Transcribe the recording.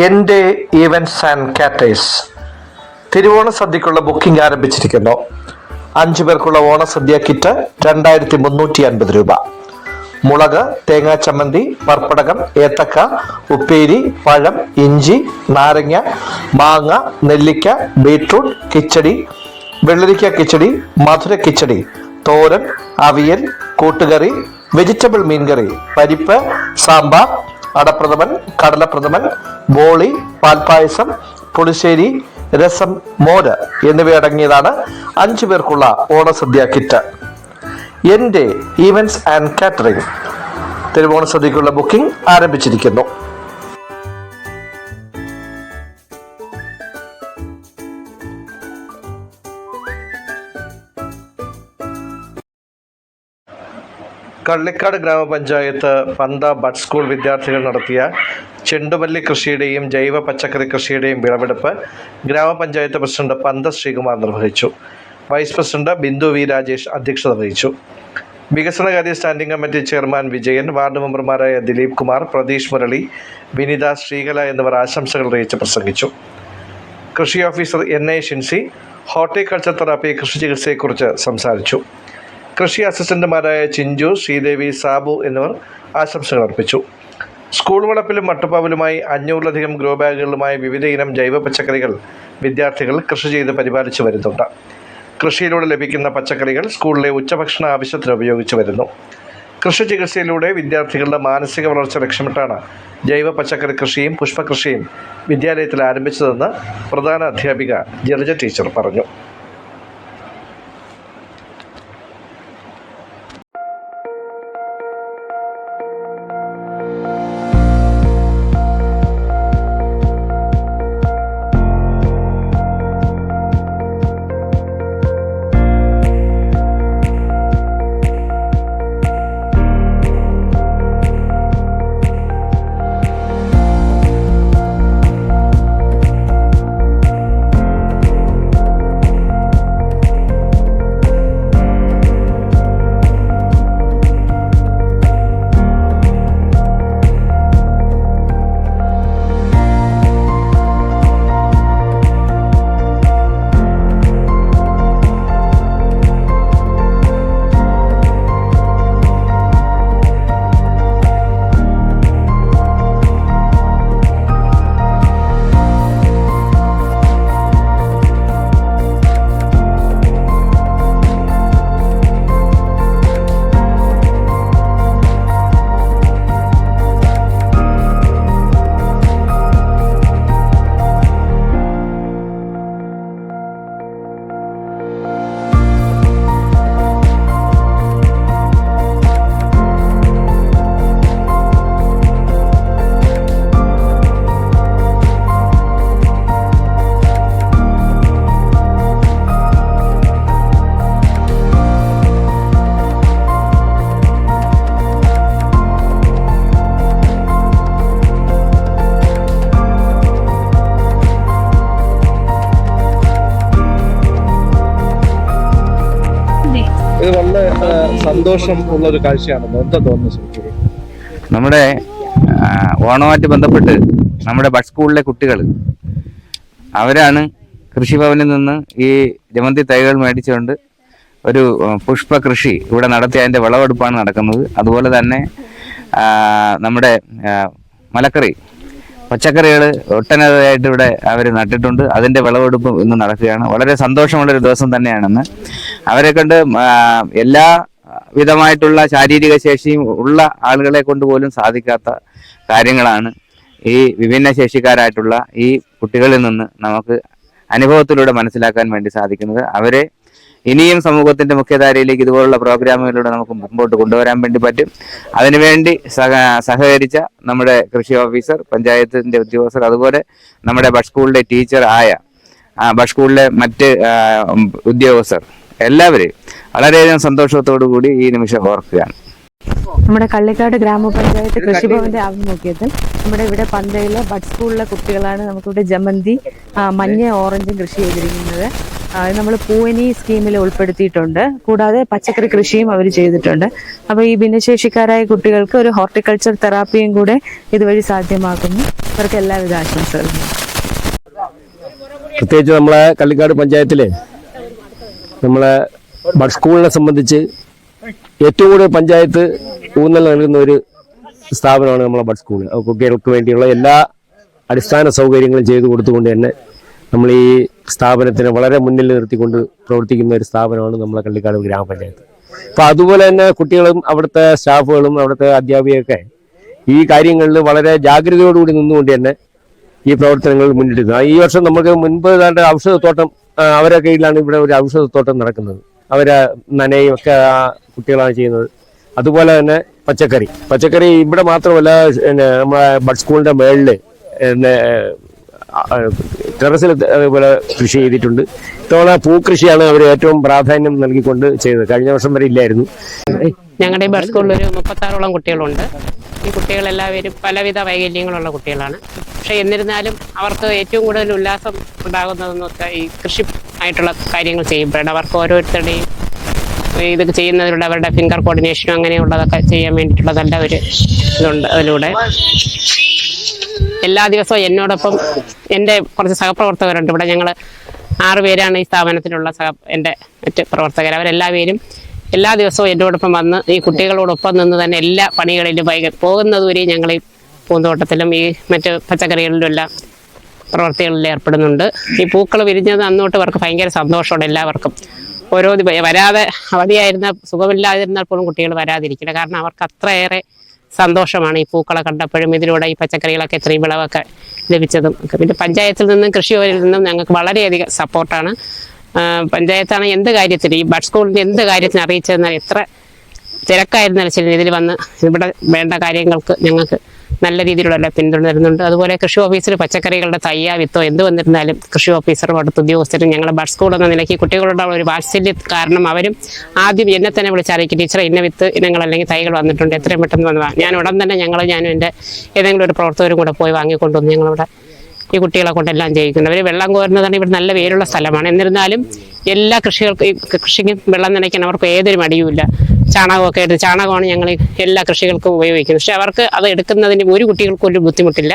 എൻ്റെ events and caters തിരുവോണ സദ്യക്കുള്ള booking ആരംഭിച്ചിരിക്കുന്നു. 5 പേർക്കുള്ള ഓണസദ്യ കിറ്റ് 2350 രൂപ. മുളക്, തേങ്ങാ ചമ്മന്തി, പർപ്പടകം, ഏത്തക്ക, ഉപ്പേരി, പഴം, ഇഞ്ചി, നാരങ്ങ, മാങ്ങ, നെല്ലിക്ക, ബീട്രൂട്ട്, കിച്ചടി, വെള്ളരിക്ക കിച്ചടി, മധുര കിച്ചടി, തോരൻ, അവിയൽ, കൂട്ടുകറി, വെജിറ്റബിൾ മീൻകറി, പരിപ്പ്, സാമ്പാർ, അടപ്രഥമൻ, കടലപ്രഥമൻ, ബോളി, പാൽപ്പായസം, പുളിശ്ശേരി, രസം, മോര് എന്നിവയടങ്ങിയതാണ് 5 പേർക്കുള്ള ഓണസദ്യ കിറ്റ്. എൻ്റെ ഈവൻറ്റ്സ് ആൻഡ് കാറ്ററിംഗ് തിരുവോണ സദ്യക്കുള്ള ബുക്കിംഗ് ആരംഭിച്ചിരിക്കുന്നു. കള്ളിക്കാട് ഗ്രാമപഞ്ചായത്ത് പന്ത ബഡ് സ്കൂൾ വിദ്യാർത്ഥികൾ നടത്തിയ ചെണ്ടുമല്ലി കൃഷിയുടെയും ജൈവ പച്ചക്കറി കൃഷിയുടെയും വിളവെടുപ്പ് ഗ്രാമപഞ്ചായത്ത് പ്രസിഡന്റ് പന്ത ശ്രീകുമാർ നിർവഹിച്ചു. Vice president Bindu V Rajesh അധ്യക്ഷത വഹിച്ചു. വികസനകാര്യ standing committee chairman Vijayan, ward മെമ്പർമാരായ ദിലീപ് കുമാർ, പ്രതീഷ് മുരളി, വിനിത, ശ്രീകല എന്നിവർ ആശംസകൾ അറിയിച്ച് പ്രസംഗിച്ചു. കൃഷി officer NA Shincy horticulture therapy കൃഷി ചികിത്സയെക്കുറിച്ച് സംസാരിച്ചു. കൃഷി അസിസ്റ്റന്റുമാരായ ചിഞ്ചു, ശ്രീദേവി, സാബു എന്നിവർ ആശംസകൾ അർപ്പിച്ചു. സ്കൂൾ വളപ്പിലും മട്ടുപ്പാവിലുമായി 500-ലധികം ഗ്രോ ബാഗുകളുമായി വിവിധ ഇനം ജൈവ പച്ചക്കറികൾ വിദ്യാർത്ഥികൾ കൃഷി ചെയ്ത് പരിപാലിച്ചു വരുന്നുണ്ട്. കൃഷിയിലൂടെ ലഭിക്കുന്ന പച്ചക്കറികൾ സ്കൂളിലെ ഉച്ചഭക്ഷണ ആവശ്യത്തിന് ഉപയോഗിച്ചു വരുന്നു. കൃഷി ചികിത്സയിലൂടെ വിദ്യാർത്ഥികളുടെ മാനസിക വളർച്ച ലക്ഷ്യമിട്ടാണ് ജൈവ പച്ചക്കറി കൃഷിയും പുഷ്പകൃഷിയും വിദ്യാലയത്തിൽ ആരംഭിച്ചതെന്ന് പ്രധാന അധ്യാപിക ജലജ ടീച്ചർ പറഞ്ഞു. ഇത് വളരെ സന്തോഷം ഉള്ള ഒരു കാഴ്ചയാണെന്ന് എന്താ തോന്നുന്നു? നമ്മുടെ ഓണവുമായിട്ട് ബന്ധപ്പെട്ട് നമ്മുടെ ബഡ് സ്കൂളിലെ കുട്ടികൾ അവരാണ് കൃഷിഭവനിൽ നിന്ന് ഈ ജമന്തി തൈകൾ മേടിച്ചുകൊണ്ട് ഒരു പുഷ്പ കൃഷി ഇവിടെ നടത്തി അതിൻ്റെ വിളവെടുപ്പാണ് നടക്കുന്നത്. അതുപോലെ തന്നെ നമ്മുടെ മലക്കറി പച്ചക്കറികൾ ഒട്ടനവധിയായിട്ട് ഇവിടെ അവർ നട്ടിട്ടുണ്ട്. അതിൻ്റെ വിളവെടുപ്പ് ഇന്ന് നടക്കുകയാണ്. വളരെ സന്തോഷമുള്ളൊരു ദിവസം തന്നെയാണെന്ന്. അവരെ കൊണ്ട് എല്ലാ വിധമായിട്ടുള്ള ശാരീരിക ശേഷിയും ഉള്ള ആളുകളെ കൊണ്ട് പോലും സാധിക്കാത്ത കാര്യങ്ങളാണ് ഈ വിഭിന്ന ശേഷിക്കാരായിട്ടുള്ള ഈ കുട്ടികളിൽ നിന്ന് നമുക്ക് അനുഭവത്തിലൂടെ മനസ്സിലാക്കാൻ വേണ്ടി സാധിക്കുന്നത്. അവരെ ഇനിയും സമൂഹത്തിന്റെ മുഖ്യധാരയിലേക്ക് ഇതുപോലുള്ള പ്രോഗ്രാമുകളിലൂടെ നമുക്ക് മുമ്പോട്ട് കൊണ്ടുവരാൻ വേണ്ടി പറ്റും. അതിനുവേണ്ടി സഹകരിച്ച നമ്മുടെ കൃഷി ഓഫീസർ, പഞ്ചായത്തിന്റെ ഉദ്യോഗസ്ഥർ, അതുപോലെ നമ്മുടെ ബഡ് സ്കൂളിലെ ടീച്ചർ ആയ ബഡ് സ്കൂളിലെ മറ്റ് ഉദ്യോഗസ്ഥർ എല്ലാവരെയും വളരെയധികം സന്തോഷത്തോടു കൂടി ഈ നിമിഷം ഓർക്കുകയാണ്. നമ്മുടെ കള്ളിക്കാട് ഗ്രാമപഞ്ചായത്ത് കൃഷിഭവന്റെ ആഭിമുഖ്യത്തിൽ നമ്മുടെ ഇവിടെ പന്തയിലെ ബഡ് സ്കൂളിലെ കുട്ടികളാണ് നമുക്കിവിടെ ജമന്തി, മഞ്ഞ, ഓറഞ്ചും കൃഷി ചെയ്തിരിക്കുന്നത്. നമ്മൾ പൂവനി സ്കീമിൽ ഉൾപ്പെടുത്തിയിട്ടുണ്ട്. കൂടാതെ പച്ചക്കറി കൃഷിയും അവർ ചെയ്തിട്ടുണ്ട്. അപ്പോൾ ഈ ഭിന്നശേഷിക്കാരായ കുട്ടികൾക്ക് ഒരു ഹോർട്ടിക്കൾച്ചർ തെറാപ്പിയും കൂടെ ഇതുവഴി സാധ്യമാക്കുന്നു. അവർക്ക് എല്ലാവിധ ആശംസകളും. പ്രത്യേകിച്ച് നമ്മളെ കള്ളിക്കാട് പഞ്ചായത്തിലെ നമ്മളെ ബഡ് സ്കൂളിനെ സംബന്ധിച്ച് ഏറ്റവും കൂടുതൽ പഞ്ചായത്ത് ഊന്നൽ നൽകുന്ന ഒരു സ്ഥാപനമാണ് നമ്മളെ ബഡ് സ്കൂൾ. കുട്ടികൾക്ക് വേണ്ടിയുള്ള എല്ലാ അടിസ്ഥാന സൗകര്യങ്ങളും ചെയ്തു കൊടുത്തുകൊണ്ട് തന്നെ നമ്മൾ ഈ സ്ഥാപനത്തിനെ വളരെ മുന്നിൽ നിർത്തിക്കൊണ്ട് പ്രവർത്തിക്കുന്ന ഒരു സ്ഥാപനമാണ് നമ്മളെ കള്ളിക്കാട് ഗ്രാമപഞ്ചായത്ത്. അപ്പം അതുപോലെ തന്നെ കുട്ടികളും അവിടുത്തെ സ്റ്റാഫുകളും അവിടുത്തെ അധ്യാപികയൊക്കെ ഈ കാര്യങ്ങളിൽ വളരെ ജാഗ്രതയോടുകൂടി നിന്നുകൊണ്ട് തന്നെ ഈ പ്രവർത്തനങ്ങൾ മുന്നിട്ടിരുന്നത്. ഈ വർഷം നമുക്ക് മുൻപ് ഏതാണ്ട് ഔഷധത്തോട്ടം അവരുടെ കീഴിലാണ് ഇവിടെ ഒരു ഔഷധത്തോട്ടം നടക്കുന്നത്. അവരെ നനയും ഒക്കെ കുട്ടികളാണ് ചെയ്യുന്നത്. അതുപോലെ തന്നെ പച്ചക്കറി ഇവിടെ മാത്രമല്ല, നമ്മളെ ബഡ് സ്കൂളിന്റെ മേളിൽ ടെറസിൽ അതുപോലെ കൃഷി ചെയ്തിട്ടുണ്ട്. ഇത്തവണ പൂക്കൃഷിയാണ് അവർ ഏറ്റവും പ്രാധാന്യം നൽകിക്കൊണ്ട് ചെയ്തത്. കഴിഞ്ഞ വർഷം വരെ ഇല്ലായിരുന്നു. ഞങ്ങളുടെ ഈ ബഡ് സ്കൂളിൽ ഒരു 36ഓളം കുട്ടികളുണ്ട്. ഈ കുട്ടികളെല്ലാവരും പലവിധ വൈകല്യങ്ങളുള്ള കുട്ടികളാണ്. പക്ഷെ എന്നിരുന്നാലും അവർക്ക് ഏറ്റവും കൂടുതൽ ഉല്ലാസം ഉണ്ടാകുന്നതെന്ന് വെച്ചാൽ ഈ കൃഷി ആയിട്ടുള്ള കാര്യങ്ങൾ ചെയ്യുമ്പോഴാണ്. അവർക്ക് ഓരോരുത്തരുടെയും ഇതൊക്കെ ചെയ്യുന്നതിലൂടെ അവരുടെ ഫിംഗർ കോർഡിനേഷനും അങ്ങനെയുള്ളതൊക്കെ ചെയ്യാൻ വേണ്ടിയിട്ടുള്ള നല്ല ഒരു ഇതുണ്ട്. അതിലൂടെ എല്ലാ ദിവസവും എന്നോടൊപ്പം എൻ്റെ കുറച്ച് സഹപ്രവർത്തകരുണ്ട്. ഇവിടെ ഞങ്ങൾ 6 പേരാണ് ഈ സ്ഥാപനത്തിലുള്ള എൻ്റെ മറ്റ് പ്രവർത്തകർ. അവരെല്ലാവരും എല്ലാ ദിവസവും എന്നോടൊപ്പം വന്ന് ഈ കുട്ടികളോടൊപ്പം നിന്ന് തന്നെ എല്ലാ പണികളിലും പോകുന്നതുവരെയും ഞങ്ങൾ ഈ പൂന്തോട്ടത്തിലും ഈ മറ്റ് പച്ചക്കറികളിലും എല്ലാം പ്രവർത്തികളിൽ ഏർപ്പെടുന്നുണ്ട്. ഈ പൂക്കൾ വിരിഞ്ഞത് അന്നോട്ട് അവർക്ക് ഭയങ്കര സന്തോഷമുണ്ട്. എല്ലാവർക്കും ഓരോ വരാതെ അവധിയായിരുന്ന സുഖമില്ലാതിരുന്നാൽ പോലും കുട്ടികൾ വരാതിരിക്കില്ല. കാരണം അവർക്ക് അത്രയേറെ സന്തോഷമാണ് ഈ പൂക്കളെ കണ്ടപ്പോഴും ഇതിലൂടെ ഈ പച്ചക്കറികളൊക്കെ ഇത്രയും വിളവൊക്കെ ലഭിച്ചതും ഒക്കെ. പിന്നെ പഞ്ചായത്തിൽ നിന്നും കൃഷിഭവനിൽ നിന്നും ഞങ്ങൾക്ക് വളരെയധികം സപ്പോർട്ടാണ്. പഞ്ചായത്താണ് എന്ത് കാര്യത്തിന്, ഈ ബഡ് സ്കൂളിൻ്റെ എന്ത് കാര്യത്തിന് അറിയിച്ചതെന്നാൽ എത്ര തിരക്കായിരുന്നാലും ശരി ഇതിൽ വന്ന് ഇവിടെ വേണ്ട കാര്യങ്ങൾക്ക് ഞങ്ങൾക്ക് നല്ല രീതിയിലുള്ള പിന്തുണ തരുന്നുണ്ട്. അതുപോലെ കൃഷി ഓഫീസിൽ പച്ചക്കറികളുടെ തയ്യാ വിത്തോ എന്ത് വന്നിരുന്നാലും കൃഷി ഓഫീസറും അടുത്ത ഉദ്യോഗസ്ഥരും ഞങ്ങളുടെ ബഡ് സ്കൂൾ എന്ന നിലയ്ക്ക് കുട്ടികളുടെ ഒരു വാത്സല്യം കാരണം അവരും ആദ്യം എന്നെ തന്നെ വിളിച്ചറിയിക്കും, ടീച്ചറെ ഇന്ന വിത്ത് ഇനങ്ങൾ അല്ലെങ്കിൽ തൈകൾ വന്നിട്ടുണ്ട്, എത്രയും പെട്ടെന്ന് വന്നതാണ്. ഞാൻ ഉടൻ തന്നെ ഞാനും എൻ്റെ ഏതെങ്കിലും ഒരു പ്രവർത്തകരും കൂടെ പോയി വാങ്ങിക്കൊണ്ടുവന്ന് ഞങ്ങളിവിടെ ഈ കുട്ടികളെ കൊണ്ടെല്ലാം ചെയ്യിക്കുന്നത്. അവർ വെള്ളം കോരുന്നതാണ്. ഇവിടെ നല്ല വേരുള്ള സ്ഥലമാണ്. എന്നിരുന്നാലും എല്ലാ കൃഷിക്കും വെള്ളം നനയ്ക്കാൻ അവർക്ക് ഏതൊരു മടിയുമില്ല. ചാണകമൊക്കെ എടുത്ത് ചാണകമാണ് ഞങ്ങൾ എല്ലാ കൃഷികൾക്കും ഉപയോഗിക്കുന്നത്. പക്ഷെ അവർക്ക് അത് എടുക്കുന്നതിന് ഒരു കുട്ടികൾക്കും ഒരു ബുദ്ധിമുട്ടില്ല.